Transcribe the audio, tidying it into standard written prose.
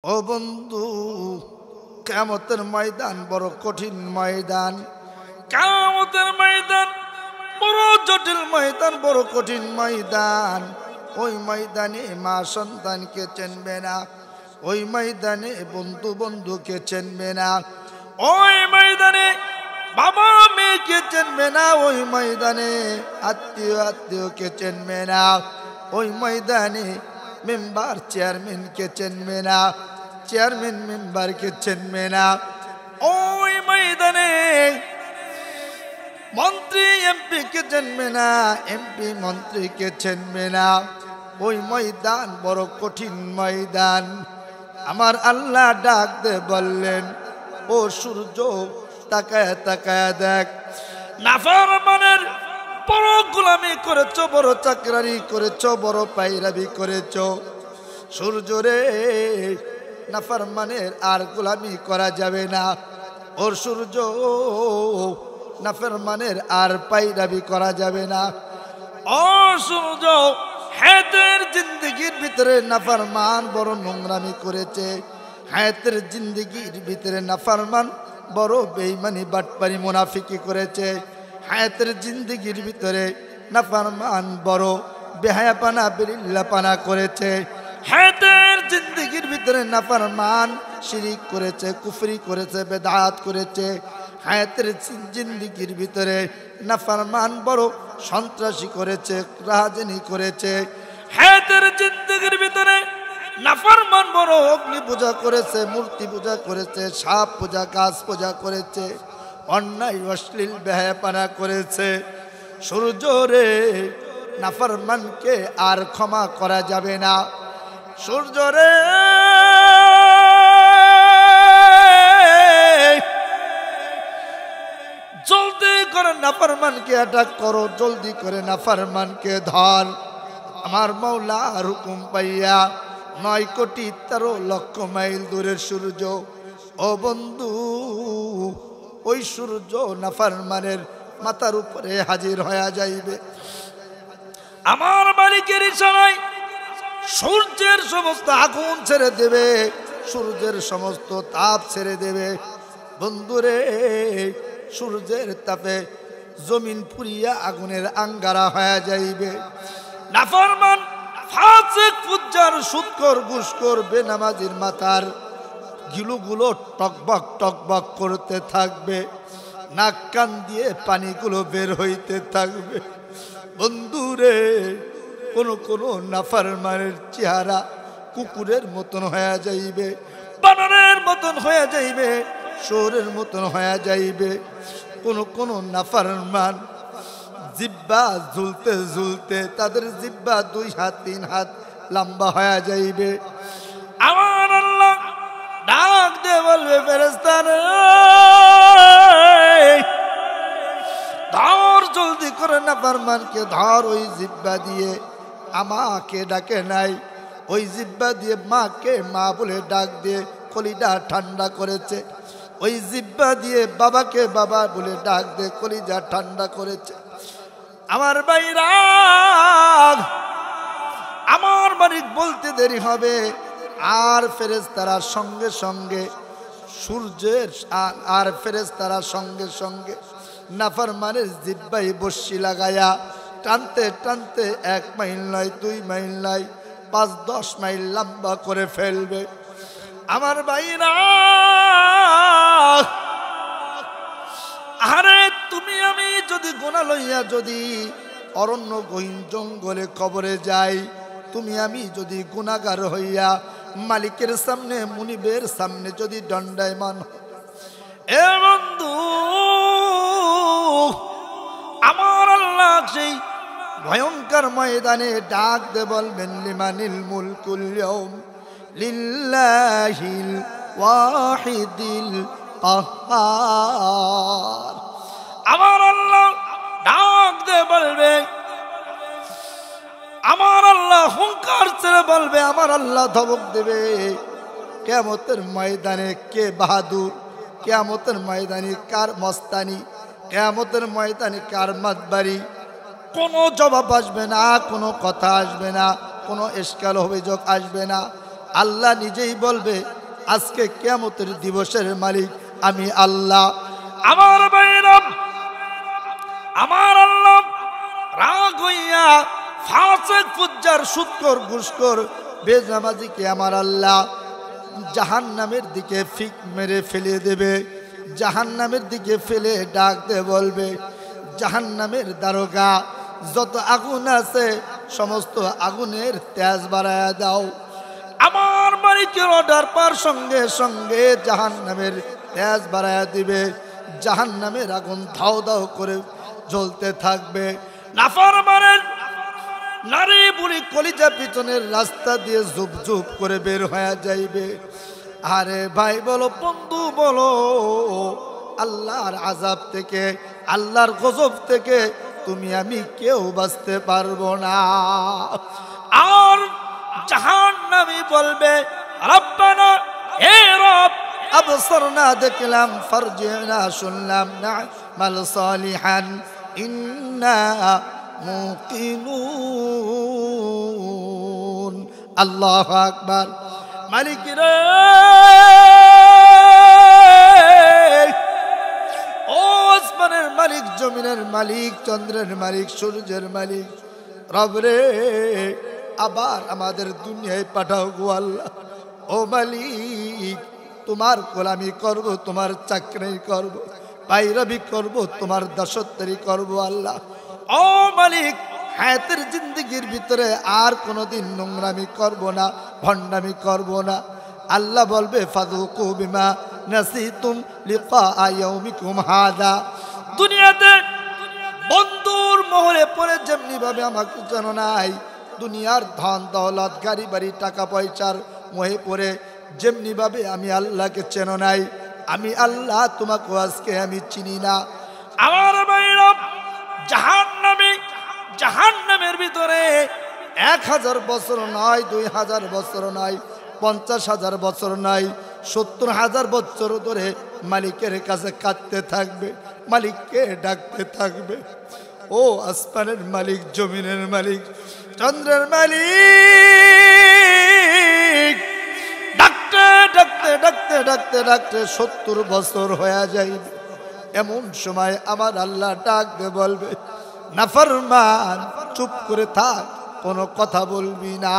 ও বন্ধু, কিয়ামতের ময়দান বড় কঠিন ময়দান। কিয়ামতের ময়দান বড় জটিল ময়দান, বড় কঠিন ময়দান। ওই ময়দানে মা সন্তানকে চিনবে না, ওই ময়দানে বন্ধু বন্ধুকে চিনবে না, ওই ময়দানে বাবা মেয়েকে চিনবে না, ওই ময়দানে আত্মীয় আত্মীয়কে চিনবে না, ওই ময়দানে মেম্বার চেয়ারম্যানকে চিনবে না, চেয়ারম্যান মেম্বারকে চিনবে না, ওই ময়দানে মন্ত্রী এমপিকে চিনবে না, এমপি মন্ত্রীকে চিনবে না। ওই ময়দান বড় কঠিন ময়দান। আমার আল্লাহ ডাক দে বললেন, ও সূর্য তাকায় তাকায় দেখ, নাফরমানের বড় গোলামি করেছ, বড় চাকরারি করেছ, বড় পায়রাবি করেছ। সূর্য রে, নাফরমানের আর গোলামি করা যাবে না। ওর সূর্য, নাফরমানের আর পায়রাবি করা যাবে না। ও সূর্য, হায়াতের জিন্দগির ভিতরে নাফরমান বড় নোংরামি করেছে, হায়াতের জিন্দগির ভিতরে নাফরমান বড় বেঈমানি বাটপারি মুনাফিকি করেছে, হায়াতের জিন্দগির ভিতরে নাফরমান বড় বেহায়াপানা বিরিল্লাপানা করেছে, হায়াতের জিন্দগির ভিতরে নাফরমান শিরিক করেছে, কুফরি করেছে, বেদাত করেছে, হায়াতের জিন্দগির ভিতরে নাফরমান বড় সন্ত্রাসী করেছে, রাহাজানি করেছে, হায়াতের জিন্দগির ভিতরে নাফরমান বড় অগ্নি পূজা করেছে, মূর্তি পূজা করেছে, সাপ পূজা, গাছ পূজা করেছে, অন্যায় অশ্লীল বেহায়াপানা করেছে। সূর্য রে, নাফরমানকে আর ক্ষমা করা যাবে না। সূর্য রে, জলদি করে নাফরমানকে অ্যাটাক করো, জলদি করে নাফরমানকে ধর। আমার মাওলার হুকুম পাইয়া 9,13,00,000 মাইল দূরের সূর্য, ও বন্ধু, ওই সূর্য নাফরমানের মাথার উপরে হাজির হয়ে যাইবে। আমার মালিকের ইশারায় সূর্যের সমস্ত আগুন ছেড়ে দেবে, সূর্যের সমস্ত তাপ ছেড়ে দেবে। বন্ধুরে, সূর্যের তাপে জমিন পুড়িয়া আগুনের আঙ্গারা হয়ে যাইবে। নাফরমান, ফাসিক, ফুজ্জার, সুদখোর, ঘুষখোর, বেনামাজির মাথার গিলুগুলো টকবক টকবক করতে থাকবে, নাক কান দিয়ে পানিগুলো বের হইতে থাকবে। বন্ধুরে, কোনো কোনো নাফরমানের চেহারা কুকুরের মতন হয়ে যাইবে, বানরের মতন হয়ে যাইবে, শুয়োরের মতন হয়ে যাইবে। কোনো কোনো নাফরমান জিব্বা ঝুলতে ঝুলতে তাদের জিব্বা 2 হাত 3 হাত লম্বা হয়ে যাইবে। আমার আল্লাহ ডাক দিয়ে বলবে, ফেরেশতারা ধর, জলদি করে নাফরমানকে ধর। ওই জিব্বা দিয়ে আমাকে ডাকে নাই, ওই জিব্বা দিয়ে মাকে মা বলে ডাক দিয়ে কলিজা ঠান্ডা করেছে, ওই জিব্বা দিয়ে বাবাকে বাবা বলে ডাক দিয়ে কলিজা ঠান্ডা করেছে। আমার ভাইরা, আমার মালিক বলতে দেরি হবে। আর ফেরেশতারা সঙ্গে সঙ্গে সূর্যের, আর ফেরেশতারা সঙ্গে সঙ্গে নাফরমানের জিব্বায় বর্শি লাগায়া টানতে টানতে 1 মাইল নয়, 2 মাইল নয়, 5-10 মাইল লম্বা করে ফেলবে। আমার ভাইরা, আরে তুমি আমি যদি গোনা লইয়া যদি অরণ্য গহীন জঙ্গলে কবরে যাই, তুমি আমি যদি গুনাহগার হইয়া মালিকের সামনে, মুনিবের সামনে যদি দণ্ডায়মান, এ বন্ধু, আমার আল্লাহ সেই ভয়ঙ্কর ময়দানে ডাক দে বলবেন, লিমানিল মুলকুল ইয়াউম লিল্লাহিল ওয়াহিদিল কাহ্হার। আমার আল্লাহ ডাক দে বলবে, আমার আল্লাহ হুঙ্কার ছেড়ে বলবে, আমার আল্লাহ ধমক দেবে। কিয়ামতের ময়দানে কে বাহাদুর, কিয়ামতের ময়দানে কার মস্তানি, কিয়ামতের ময়দানে কার মাতবাড়ি, কোনো জবাব আসবে না, কোনো কথা আসবে না, কোনো ইশকাল অভিযোগ আসবে না। আল্লাহ নিজেই বলবে আজকে কিয়ামতের দিবসের মালিক আমি আল্লাহ। আমার ভাইরা, আমার আল্লাহ রাগ হইয়া ফাসিক ফুজ্জার সুদখোর ঘুষখোর বেনামাজিকে আমার আল্লাহ জাহান্নামের দিকে ফিক মেরে ফেলে দেবে। জাহান্নামের দিকে ফেলে ডাক দিয়ে বলবে, জাহান্নামের দারোগা যত আগুন আছে সমস্ত আগুনের তেজ বাড়ায়া দাও। আমার মালিকের অর্ডার পার সঙ্গে সঙ্গে জাহান্নামের তেজ বাড়ায়া দিবে। জাহান্নামের আগুন ধাও ধাও করে জ্বলতে থাকবে। নাফরমানের নারী বুড়ি কলিজা পিছনের রাস্তা দিয়ে ঝুপ ঝুপ করে বের হয়ে যাইবে। আরে ভাই বলো, বন্ধু বলো, আল্লাহর আযাব থেকে, আল্লাহর গজব থেকে তুমি আমি কেউ বাঁচতে পারবো না। আর জাহান্নামী বলবে, রব্বানা, হে রব, আবসারনা, দেখলাম, ফারজিনা, শুনলাম না, মাল সালিহান ইন্না মুকিনুন। আল্লাহু আকবার। মালিক রে, ও আসমানের মালিক, জমিনের মালিক, চন্দ্রের মালিক, সূর্যের মালিক, রব রে, আবার আমাদের দুনিয়ায় পাঠাও গো আল্লাহ। ও মালিক, তোমার গোলামি করব, তোমার চাকরি করব, পায়রাবি করব, তোমার দাসত্বরি করব আল্লাহ। ও মালিক, হায়াতের জিন্দগির ভিতরে আর কোনোদিন নোংরামি করব না, ভণ্ডামি করব না। আল্লাহ বলবে, ফাযুকু বিমা নাসিতুম লিকা ইয়াউমিকুম হাযা। দুনিয়াতে বন্ধুর মোহরে পড়ে যেমনি ভাবে আমাকে জানো নাই, দুনিয়ার ধন দৌলত, গাড়ি বাড়ি, টাকা পয়সার মোহে পড়ে যেমনি ভাবে আমি আল্লাহকে চেনো নাই, আমি আল্লাহ তোমাকে আজকে আমি চিনি না। আমার ভাইরা, জাহান্নামের ভিতরে 1000 বছর নয়, 2000 বছর নয়, 50,000 বছর নয়, 70,000 বছর ধরে মালিকের কাছে কাঁদতে থাকবে, মালিককে ডাকতে থাকবে। ও আসমানের মালিক, জমিনের মালিক, চন্দ্রের মালিক, ডাকতে ডাকতে ডাকতে ডাকতে ডাকতে 70 বছর হয়ে যাইবে। এমন সময় আমার আল্লাহ ডাকবে, বলবে, নাফরমান, চুপ করে থাক, কোনো কথা বলবি না।